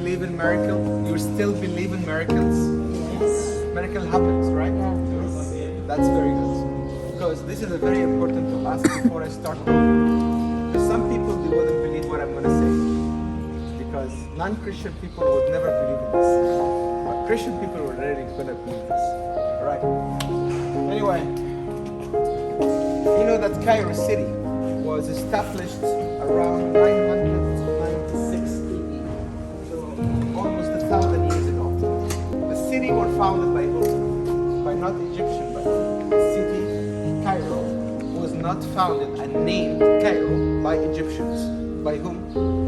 believe in miracle? You still believe in miracles? Yes. Miracle happens, right? Yes. That's very good. Because this is a very important to ask before I start talking. Because some people, they wouldn't believe what I'm going to say. Because non-Christian people would never believe in this. But Christian people are really going to believe this. Alright. Anyway, you know that Cairo city was established around 996 CE. So almost 1,000 years ago. The city was founded by who? By not Egyptian, but the city Cairo was not founded and named Cairo by Egyptians. By whom?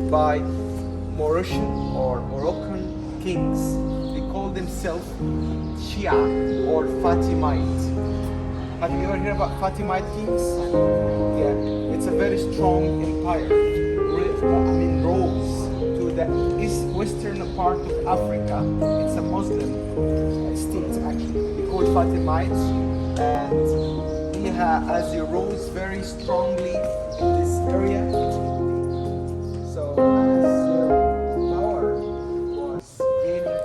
By Mauritian or Moroccan kings. They called themselves Shia or Fatimite. Have you ever heard about Fatimite kings? Yeah, it's a very strong empire. Rose to the western part of Africa. It's a Muslim state actually. They call Fatimites, and they as you rose very strongly in this area. So as their power was gaining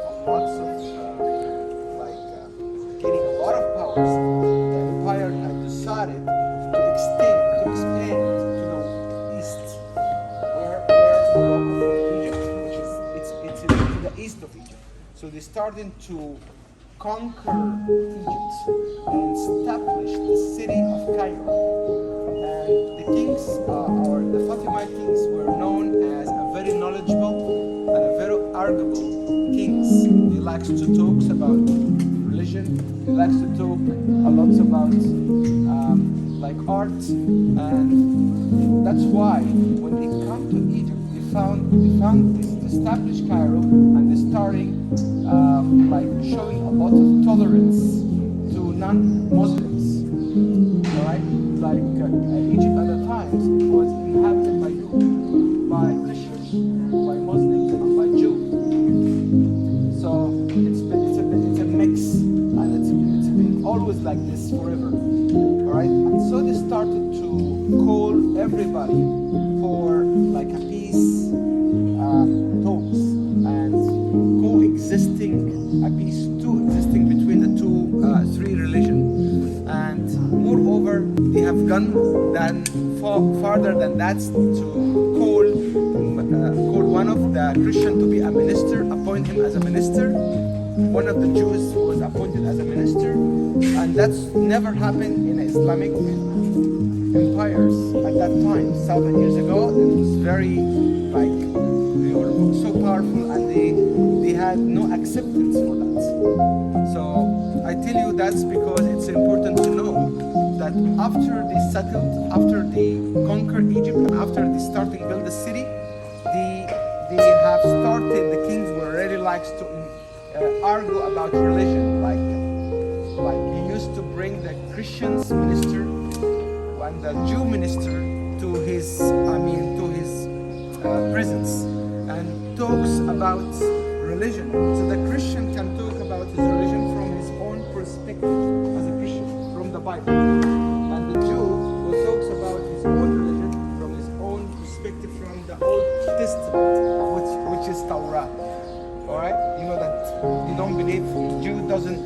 gaining a lot of powers, the empire had decided to expand to the east, where Morocco from Egypt, which is it's to the east of Egypt. So they started to conquer Egypt and establish the city of Cairo. And the kings, or the Fatimite kings, were known as a very knowledgeable and a very arguable kings. They likes to talk about religion. They likes to talk a lot about art, and that's why when they come to Egypt, they found this established Cairo, and they're starting showing a lot of tolerance to non-Muslims. Alright, Egypt at the times was inhabited by who? By Christians, by Muslims, and by Jews. So it's a mix, and it's been always like this forever. Alright, and so they started to call everybody for a peace talks and coexisting between the three religions. And moreover, they have gone farther than that to call one of the Christian to be a minister, appoint him as a minister. One of the Jews was appointed as a minister, and that's never happened in Islamic empires at that time. 1,000 years ago, it was very they were so powerful, and they had no acceptance for that. So I tell you that's because it's important to know that after they settled, after they conquered Egypt, and after they started to build the city, they have started. The kings were really likes to argue about religion, like he used to bring the Christians minister and the Jew minister to his presence and talks about religion. So the Christian can talk about his religion from his own perspective as a Christian, from the Bible, and the Jew who talks about his own religion from his own perspective from the Old Testament, which is Torah. All right, you know that you don't believe. Jew doesn't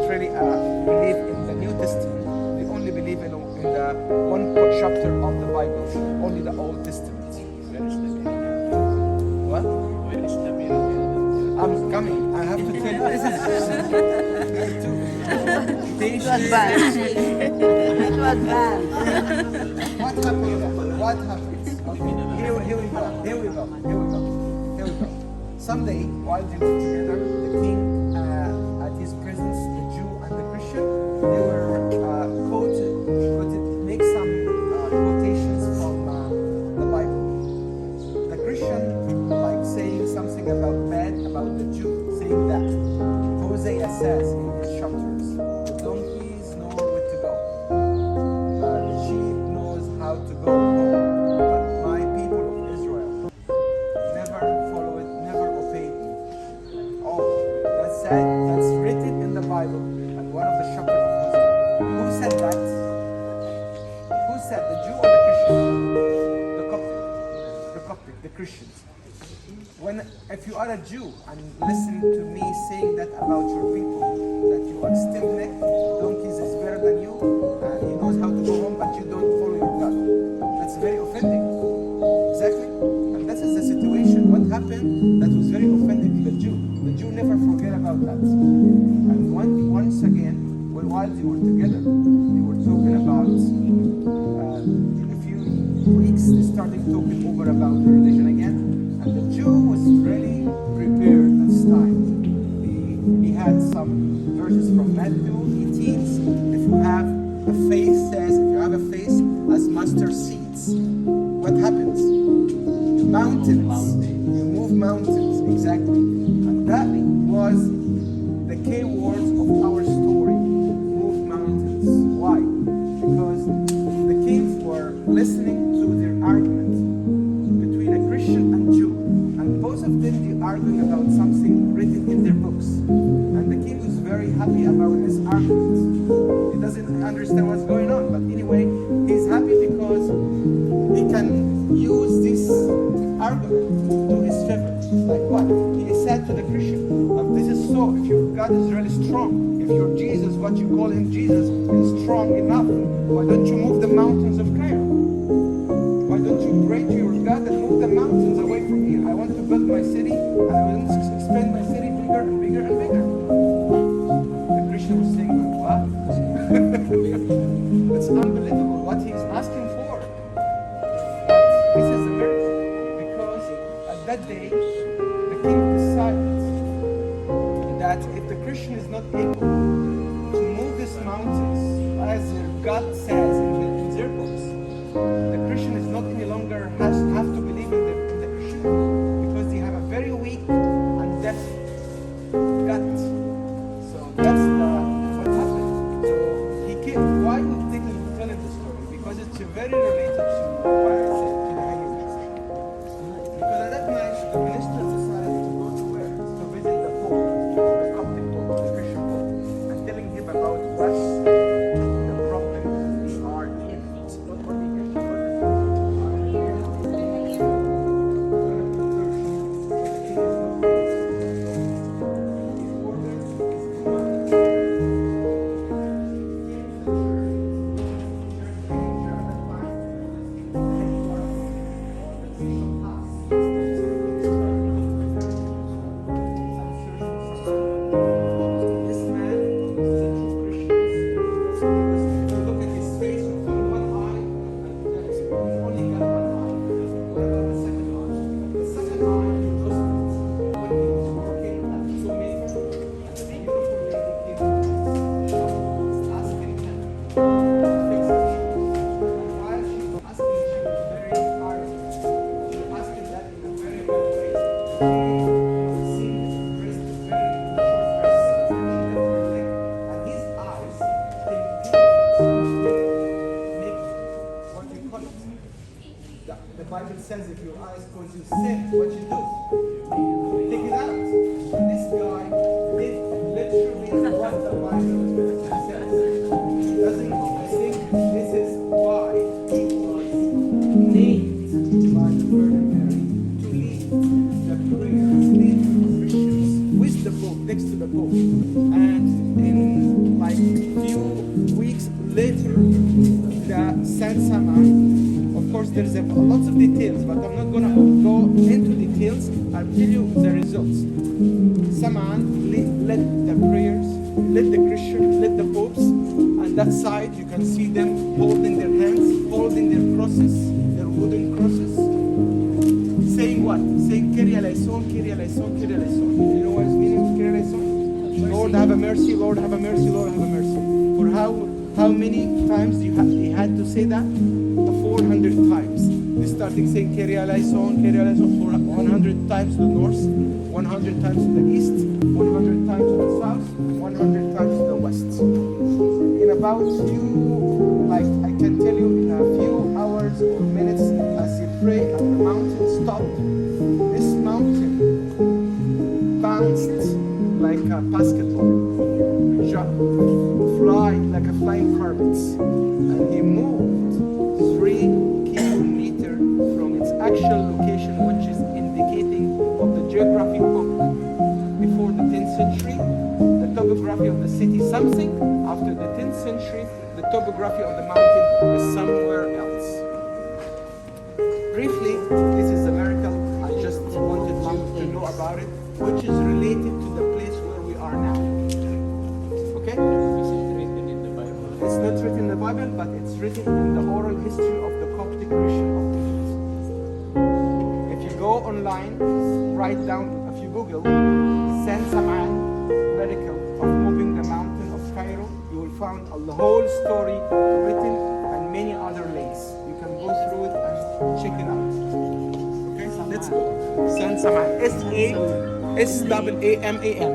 really believe in the New Testament. They only believe in the one chapter of the Bible, only the Old Testament. What? I'm coming. I have to tell you. This is Not bad. Not bad. What happens? Okay. Here we go. Someday, while they were together, the king at his presence, the Jew and the Christian, they were make some quotations from the Bible. The Christian, saying something about the Jew, saying that Hosea says in his chapters, the donkeys know where to go, the sheep knows how to go home, but my people of Israel never follow it, never obey me. Oh, that's written in the Bible, and one of the chapters of Hosea. Who said that? Who said, the Jew or the Christian? The Coptic, the Christians. if you are a Jew and listen to me saying that about your people, that you are stiff-necked, donkeys is better than you, and he knows how to go home, but you don't follow your God. That's very offending. Exactly. And that is the situation. What happened that was very offending to the Jew. The Jew never forget about that. And once again, while they were together, they were talking about, in a few weeks, they started talking over about the religion again. And the Jew was really prepared at this time. He had some verses from Matthew 18. If you have a faith, says, if you have a faith as mustard seeds, what happens? Mountains. You move mountains, exactly. And that was the key words of our story. Move mountains. Why? Because the kings were listening to their argument between a Christian and Jew. And both of them, they arguing about something written in their books. And the king was very happy about this argument. He doesn't understand what's going on. But anyway, he's happy because he can use this argument to his favor. Like what? He said to the Christian, if this is so, if your God is really strong, if your Jesus, what you call him Jesus, is strong enough, why don't you move the mountains of Cairo? Why don't you pray to your God and move the mountains away from here? I want to build my city, and I want to expand my city bigger and bigger and bigger. The Christian was saying, what? It's unbelievable what he is asking for. But this is the miracle, because at that day, the king decided that if the Christian is not able to move these mountains, as their God says in their books, the Christian is not any longer have to believe in the Christian, because they have a very weak and deaf God. So that's what happened. So he came. Why would they tell him the story? Because it's very related to what I said to the Hagia Church. Because at that night, the minister decided to go to where? To visit the Pope, the Coptic Pope, the Christian Pope, and telling him about what's the problem they are in. The Bible says if your eyes cause you sin, what you do? Take it out. This guy did literally what the Bible says. He doesn't think this is why he was named by the Virgin Mary to lead the prayers, lead the Christians with the Pope, next to the Pope. And in like few weeks later, the Saint Saman, of course, there's lots of details, but I'm not going to go into details. I'll tell you the results. Saman led the prayers, led the Christians, led the popes. On that side, you can see them holding their hands, holding their crosses, their wooden crosses, saying what? Saying Kyrie eleison, Kyrie eleison, Kyrie eleison. You know what is meaning of Kyrie eleison? Lord have a mercy, Lord have a mercy, Lord have a mercy. For how many times they had to say that? 400 times. They started saying Kyrie eleison for 100 times to the north, 100 times to the east, 100 times to the south, 100 times to the west. In about I can tell you, in a few hours or minutes, as you pray and the mountain stopped, this mountain bounced like a basketball, jumped, fly like a flying carpet, and he moved 3 kilometers from its actual location, which is indicating of geography book before the 10th century, the topography of the city something. After the 10th century, the topography of the mountain is somewhere else. Briefly, this is a miracle. I just wanted you to know about it, which is related to the place where we are now. Okay? Is it written in the Bible? It's not written in the Bible, but it's written in the oral history of the Coptic Christian of Egypt. If you go online, write down, if you Google, San Saman miracle of moving the mountain of Cairo, you will find the whole story written and many other links. You can go through it and check it out. Okay, let's go. San Saman, S-A-S-A-M-A-N.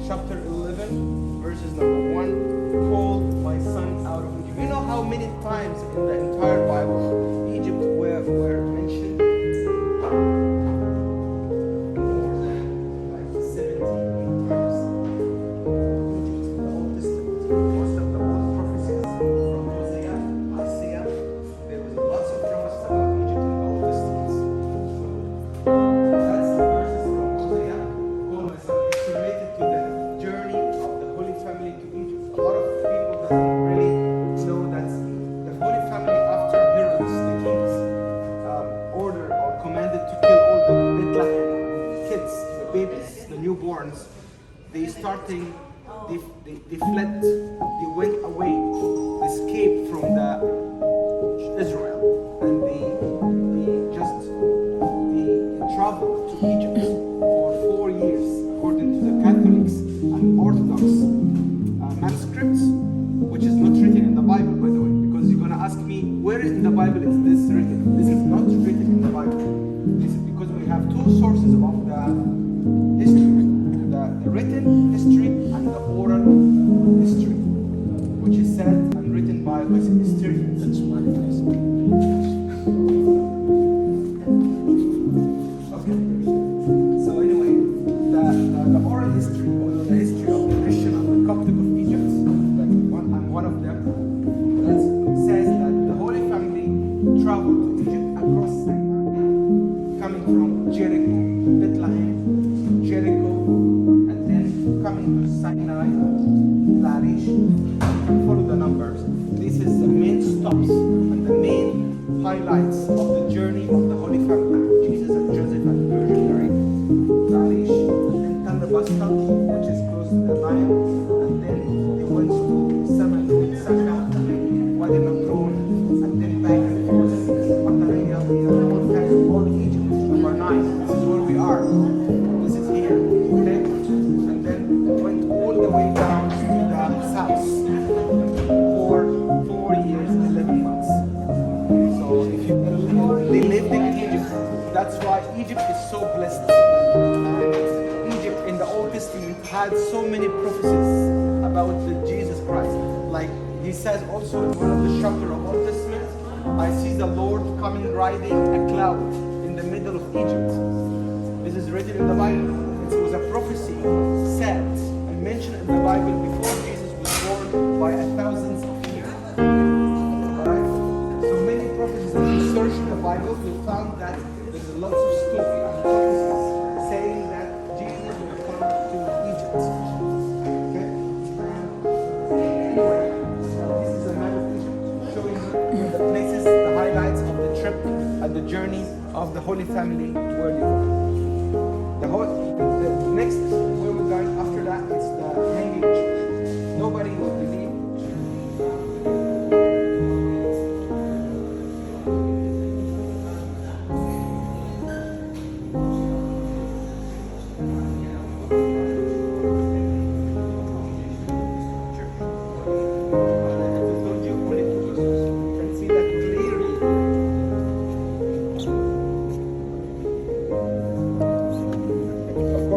Chapter 11, verses number 1, called my son out of Egypt. You know how many times in the entire Bible Egypt were mentioned? More than like 70 times. Egypt in the Old Testament. Most of the old prophecies from Hosea, Isaiah, there was lots of promises about Egypt in the Old Testament. So that's the verses from Hosea. Called my son. It's related to the journey of the Holy Family to Egypt. A lot of people doesn't really know that the Holy Family, after Herod the king's order or commanded to kill all the Bethlehem kids, the babies, the newborns, they fled, they went away, escaped from the Israel, and they traveled to Egypt for 4 years, according to the Catholics and Orthodox manuscripts, which is not written in the Bible, by the way, because you're going to ask me, where in the Bible is this written? This is not written in the Bible. This is because we have two sources of the history, the written history and the oral history, which is said and written by historians. That's one place. Okay. So anyway, the oral history, or the history of the Christian and the Coptic of Egypt, like I'm one of them, that says that the Holy Family traveled to Egypt across Sinai, coming from Jericho, Bethlehem, Jericho, and then coming to Sinai, Larish. You can follow the numbers. This is the main stops and the main highlights of the journey of the Holy Family, Jesus and Joseph and Virgin Mary, Larish, and then Tandabasta, which is close to the Nile, and then they went to Saka, Wadi Natron, and then back and forth, Matariya, all Egypt, number 9. This is where we are. This is here, okay? And then went all the way down to the south for 4 years, 11 months. So if they lived in Egypt, that's why Egypt is so blessed. Egypt in the Old Testament had so many prophecies about the Jesus Christ. Like he says also in one of the chapters of Old Testament, I see the Lord coming riding a cloud in the middle of Egypt. This is written in the Bible. It was a prophecy said and mentioned in the Bible before Jesus was born by thousands of years. Right? So many prophecies, if you search the Bible, you found that there's lots of story and prophecies saying that Jesus will come to Egypt. Okay? Anyway, so this is a map of Egypt showing you the places, the highlights of the trip and the journey of the Holy Family where they were. The next where we're going after that is the hanging church. Nobody will believe.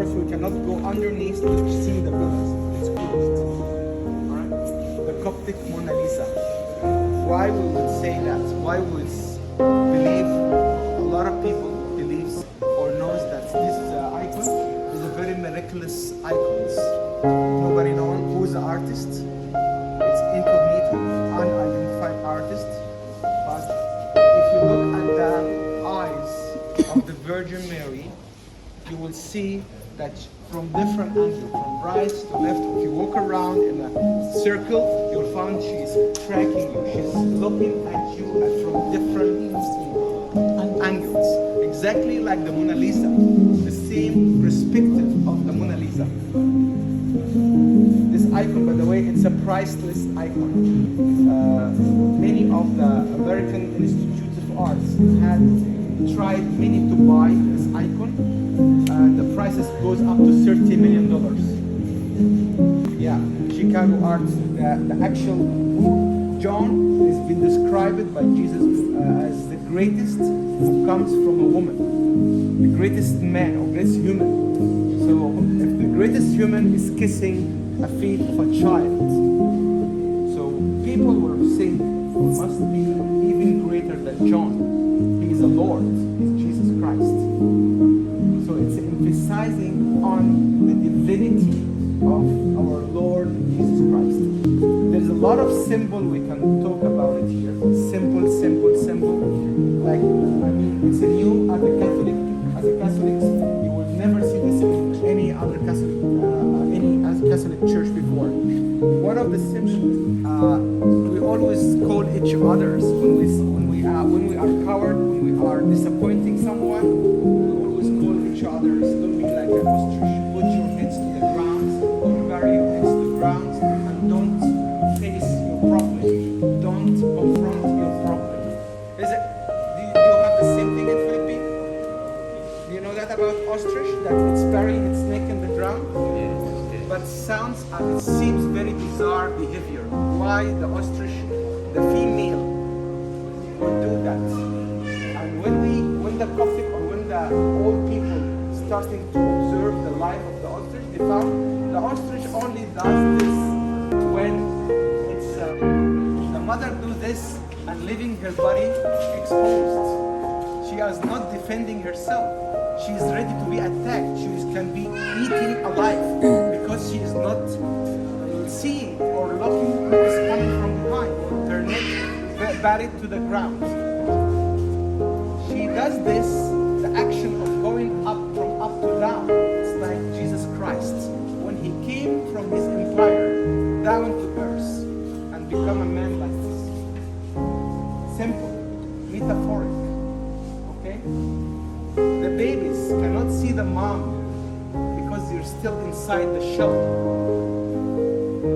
We cannot go underneath to see the pillars. It's closed. Alright? The Coptic Mona Lisa. Why we would say that? why we believe, a lot of people believes or knows that this icon is a very miraculous icons. Nobody knows who is the artist. It's incognito, unidentified artist. But if you look at the eyes of the Virgin Mary, you will see that from different angles, from right to left, if you walk around in a circle, you'll find she's tracking you. She's looking at you from different angles. Exactly like the Mona Lisa. The same perspective of the Mona Lisa. This icon, by the way, it's a priceless icon. Many of the American Institutes of Arts had tried many to buy this icon. The prices goes up to $30 million. Yeah, Chicago Arts, the actual John has been described by Jesus as the greatest who comes from a woman, the greatest man or greatest human. So if the greatest human is kissing a feet of a child, so people were saying he must be even greater than John. He is a Lord, he's Jesus Christ. So it's emphasizing on the divinity of our Lord Jesus Christ. There's a lot of symbol we can talk about it here. Simple. Like, it's a new as a Catholic. As a Catholics, you will never see this in any other Catholic, Catholic church before. One of the symbols we always call each others when we are coward, when we are disappointing someone. We always call each others. Don't be like an ostrich. Put your heads to the ground, or bury your heads to the ground, and don't face your problem. Don't confront your problem. Do you have the same thing in Philippines? Do you know that about ostrich? That it's burying its neck in the ground? But it seems very bizarre behavior. Why the ostrich, the female, would do that? And when the Coptic or when the old people starting to observe the life of the ostrich, they found the ostrich only does this when it's the mother do this and leaving her body exposed. She is not defending herself. She is ready to be attacked. She can be eaten alive because she is not seeing or looking who is coming from behind. Her neck buried to the ground. She does this, the action of going up from up to down. It's like Jesus Christ when he came from his empire down to earth and become a man like this. Simple, metaphoric. Okay? The babies cannot see the mom because they're still inside the shell.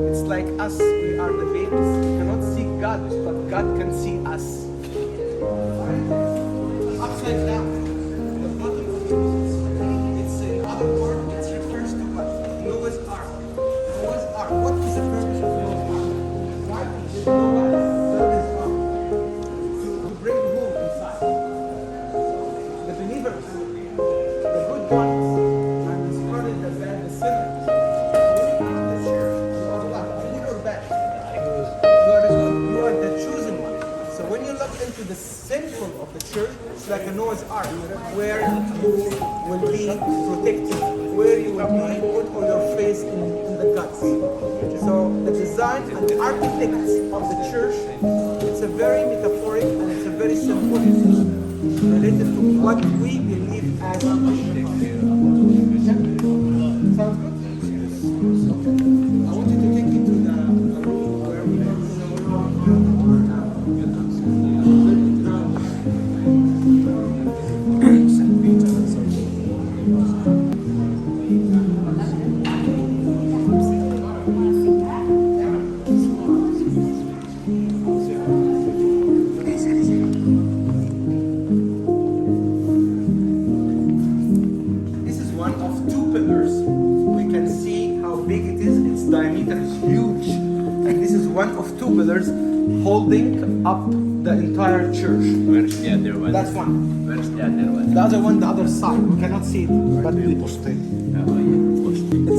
It's like us, we are the babies. We cannot see God, but God can see us. Upside down. The bottom of it's in other words, it refers to what? Noah's Ark. Noah's Ark. What is the purpose of Noah's Ark? Why did Noah build his ark? To bring who inside? The believers, the good ones, and discarded the bad, the sinners. When you come to the church, you are what? Good or bad? You are the chosen one. So when you look into the symbol of the church, it's like a Noah's Ark, where you will be protected, where you will be put on your face in the guts. So the design and the architect of the church, it's a very metaphoric and it's a very symbolic related to what we believe as Christians. Sounds good? I want you to take me to the room where we are. This is one of two pillars. We can see how big it is. Its diameter is huge. And this is one of two pillars holding up the entire church. Where's the other one? That's one. Where's the other one? The other one, the other side. We cannot see it, but it's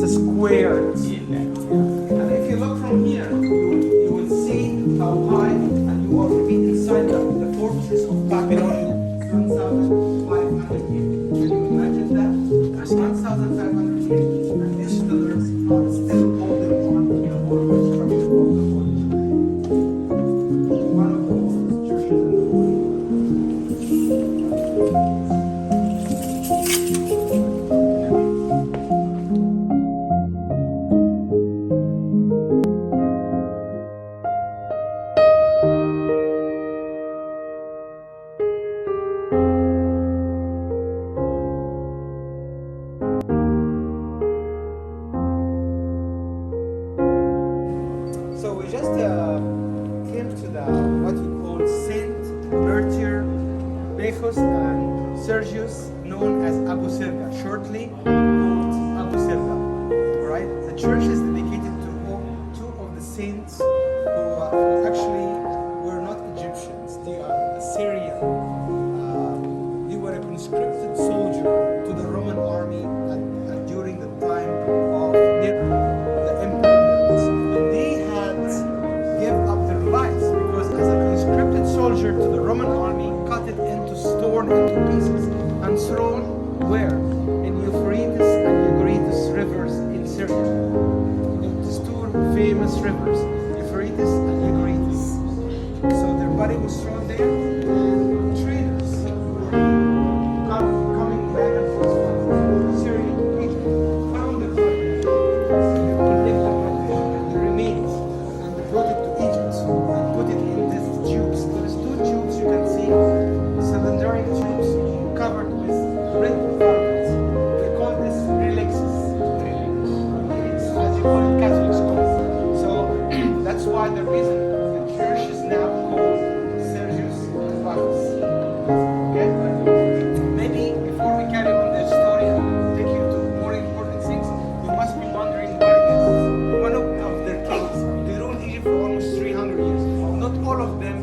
a square. And if you look from here, you will see how high, and you will be inside the churches of Babylon, 1,500 years. Can you imagine that? 1,500 years, and these pillars are still holding on to the whole construction of the Holy Land. One of the oldest churches in the world. So we just came to the what we call Saint Bertier, Bacchus, and Sergius, known as Abu Sirga, shortly called Abu Sirga. Right? The church is dedicated to two of the saints who actually were not Egyptians. They are Assyrian. They were a conscripted soldier to the Roman army during the time of Nero, the emperor. And they had give up their lives because as a conscripted soldier to the Roman army, cut it into torn into pieces and thrown where? In Euphrates and Euphrates rivers in Syria. These two famous rivers, Euphrates and Euphrates. So their body was thrown there, and traders were coming back and forth from Syria to Egypt, found the body, they collected the remains, and they brought it to Egypt and put it in these tubes. These two tubes you can see, cylindrical tubes covered with red velvet. They call this relixes. Relix, as you call it, Catholics call it. So that's why the reason the church is now called Sergius Bacchus. Okay? Maybe before we carry on this story and take you to more important things, you must be wondering what it is. One of their kings, they ruled Egypt for almost 300 years. Not all of them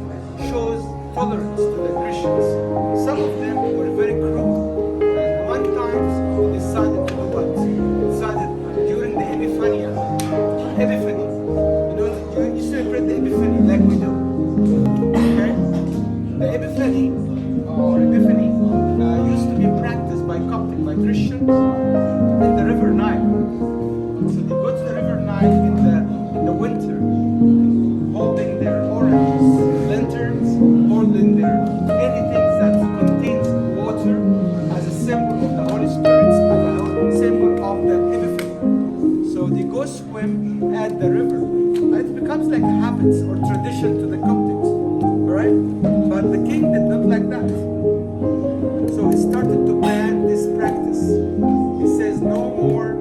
shows tolerance to the Christians. Some of them were very cruel. And one time they decided to do what? Decided during the Epiphany. You know, you celebrate the Epiphany like we do. Okay? The Epiphany or Epiphany used to be practiced by Coptic, by Christians in the River Nile. So they go to the River Nile in the winter, holding their oranges, lanterns, holding their anything that contains water as a symbol of the Holy Spirit, as a symbol of the Epiphany. So they go swim at the river. And it becomes like a habit or tradition to the Coptics. Alright? But the king did not like that. So he started to ban this practice. He says no more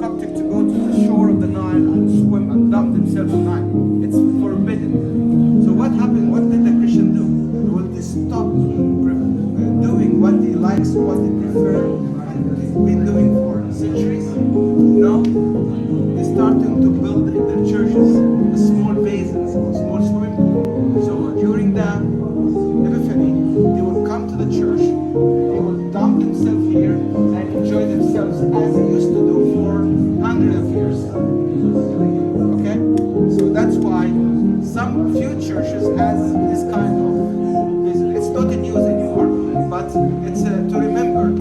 Coptic to go to the shore of the Nile and swim and dump themselves in the Nile. It's forbidden. So what happened? What did the Christian do? Well, they stopped doing what they likes, what they prefer, and they've been doing for centuries. No, they started to build in their churches small basins, small swimming pools. So during the Epiphany, they will come to the church, they will dump themselves here and enjoy themselves as they used to do for hundreds of years. Okay? So that's why some few churches has this kind of, it's not in use anymore, but it's to remember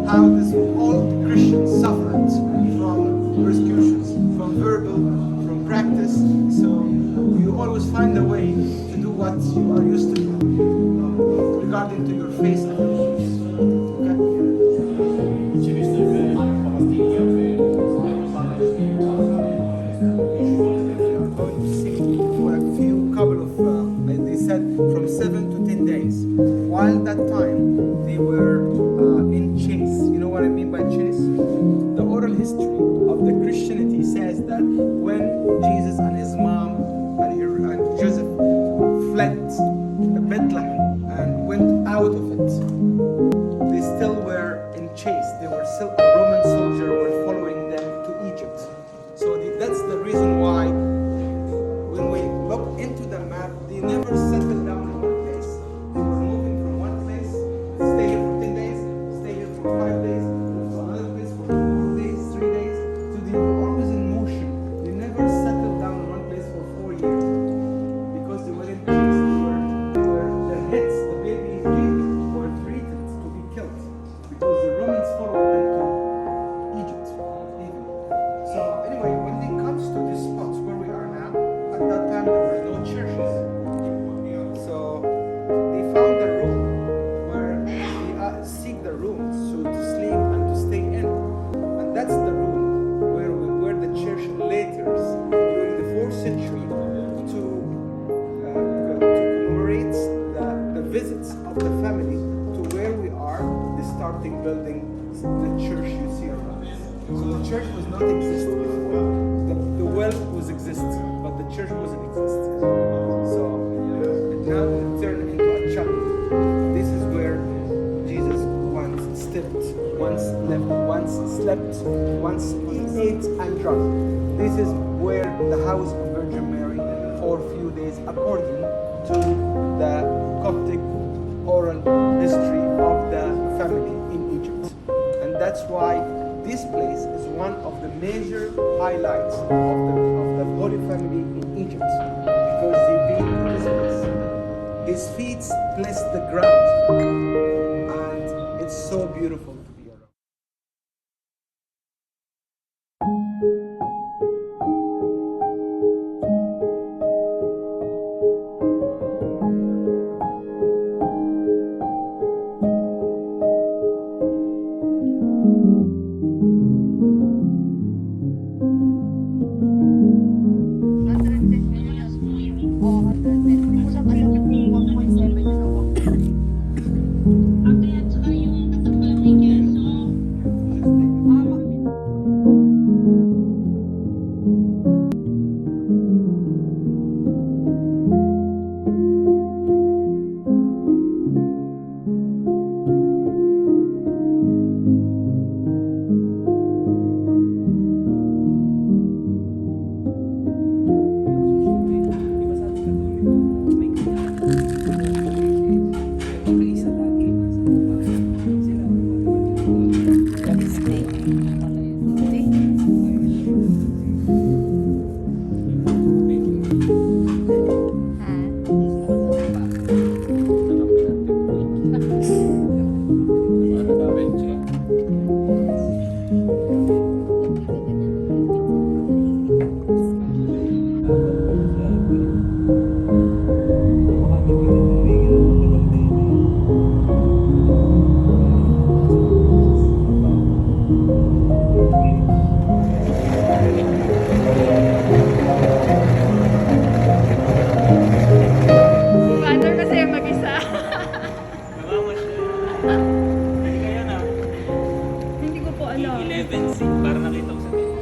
how this old Christians suffered from persecutions, from verbal, from practice. So you always find a way to do what you are used to do regarding to your faith and your beliefs. Going to sing for a few couple of, they said from 7 to 10 days. While that time they were in chase. You know what I mean by chase? The oral history of the Christianity says that when Jesus and his mom and Joseph fled Bethlehem and went out of it, they still were in chase. They were still a Roman soldier were following them to Egypt. So that's the reason why when we look into the map, they never settled down in one place. They were moving from one place, stay here for 10 days, stay here for 5 days, to another place for 4 days, 3 days. So they were always in motion. They never settled down in one place for 4 years because they were in chase. Their heads the family to where we are, they starting building the church you see around. So the church was not exist before. The well was exist, but the church wasn't exist. So now it turned into a chapel. This is where Jesus once stepped, once left, once slept, once he ate and drank. This is where the house of Virgin Mary for a few days, according to the Coptic oral history of the family in Egypt. And that's why this place is one of the major highlights of the Holy Family in Egypt, because they've been in this place. His feet bless the ground, and it's so beautiful to be around. Paano kasi mag-isa? Namamasyal. Hindi kaya na. Hindi ko po alam. 11C. Para nakita ko sa TV.